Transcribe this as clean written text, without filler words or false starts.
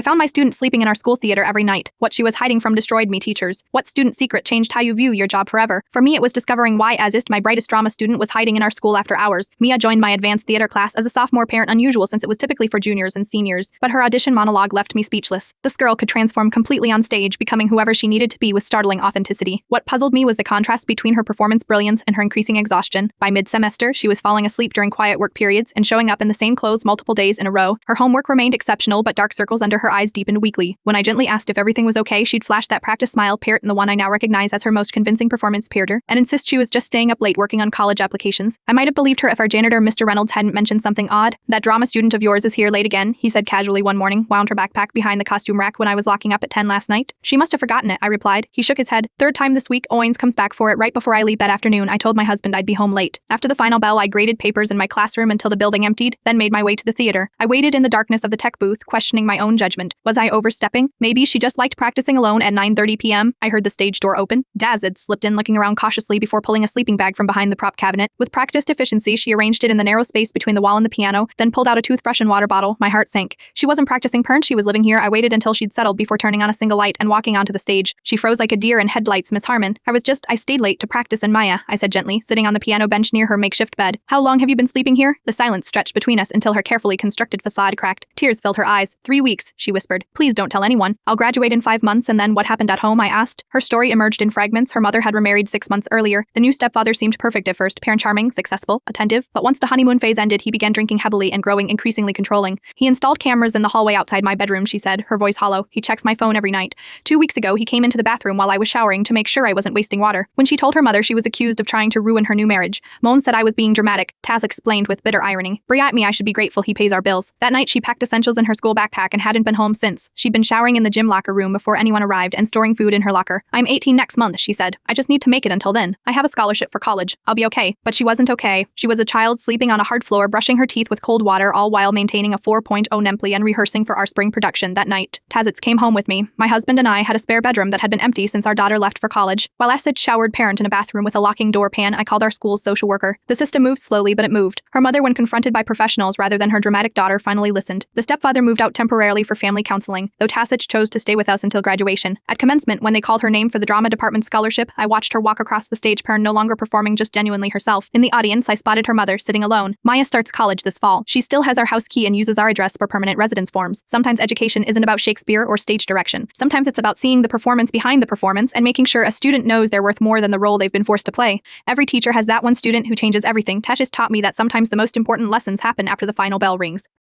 I found my student sleeping in our school theater every night. What she was hiding from destroyed me, teachers. What student secret changed how you view your job forever? For me, it was discovering why my brightest drama student was hiding in our school after hours. Mia joined my advanced theater class as a sophomore, parent unusual since it was typically for juniors and seniors, but her audition monologue left me speechless. This girl could transform completely on stage, becoming whoever she needed to be with startling authenticity. What puzzled me was the contrast between her performance brilliance and her increasing exhaustion. By mid-semester, she was falling asleep during quiet work periods and showing up in the same clothes multiple days in a row. Her homework remained exceptional, but dark circles under her eyes deepened weekly. When I gently asked if everything was okay, she'd flash that practice smile, parrot, and the one I now recognize as her most convincing performance, peered her, and insist she was just staying up late working on college applications. I might have believed her if our janitor, Mr. Reynolds, hadn't mentioned something odd. That drama student of yours is here late again, he said casually one morning, wound her backpack behind the costume rack when I was locking up at 10 last night. She must have forgotten it, I replied. He shook his head. Third time this week, Owens comes back for it right before I leave that afternoon. I told my husband I'd be home late. After the final bell, I graded papers in my classroom until the building emptied, then made my way to the theater. I waited in the darkness of the tech booth, questioning my own judgment. Was I overstepping? Maybe she just liked practicing alone at 9:30 p.m. I heard the stage door open. Dazed slipped in, looking around cautiously before pulling a sleeping bag from behind the prop cabinet. With practiced efficiency, she arranged it in the narrow space between the wall and the piano, then pulled out a toothbrush and water bottle. My heart sank. She wasn't practicing Pern, she was living here. I waited until she'd settled before turning on a single light and walking onto the stage. She froze like a deer in headlights, Miss Harmon. I stayed late to practice, and Maya, I said gently, sitting on the piano bench near her makeshift bed. How long have you been sleeping here? The silence stretched between us until her carefully constructed facade cracked. Tears filled her eyes. 3 weeks, she whispered. Please don't tell anyone. I'll graduate in 5 months, and then what happened at home? I asked. Her story emerged in fragments. Her mother had remarried 6 months earlier. The new stepfather seemed perfect at first, parent charming, successful, attentive, but once the honeymoon phase ended, he began drinking heavily and growing increasingly controlling. He installed cameras in the hallway outside my bedroom, she said, her voice hollow. He checks my phone every night. 2 weeks ago, he came into the bathroom while I was showering to make sure I wasn't wasting water. When she told her mother she was accused of trying to ruin her new marriage, Moan said I was being dramatic. Taz explained with bitter irony. Brie at me, I should be grateful he pays our bills. That night, she packed essentials in her school backpack and hadn't been home since. She'd been showering in the gym locker room before anyone arrived and storing food in her locker. I'm 18 next month, she said. I just need to make it until then. I have a scholarship for college. I'll be okay. But she wasn't okay. She was a child sleeping on a hard floor, brushing her teeth with cold water, all while maintaining a 4.0 NEMPLI and rehearsing for our spring production that night. Tazitz came home with me. My husband and I had a spare bedroom that had been empty since our daughter left for college. While Acid showered parent in a bathroom with a locking door pan, I called our school's social worker. The system moved slowly, but it moved. Her mother, when confronted by professionals rather than her dramatic daughter, finally listened. The stepfather moved out temporarily for family counseling, though Tacich chose to stay with us until graduation. At commencement, when they called her name for the drama department scholarship, I watched her walk across the stage, parent no longer performing, just genuinely herself. In the audience, I spotted her mother, sitting alone. Maya starts college this fall. She still has our house key and uses our address for permanent residence forms. Sometimes education isn't about Shakespeare or stage direction. Sometimes it's about seeing the performance behind the performance and making sure a student knows they're worth more than the role they've been forced to play. Every teacher has that one student who changes everything. Tashis taught me that sometimes the most important lessons happen after the final bell rings.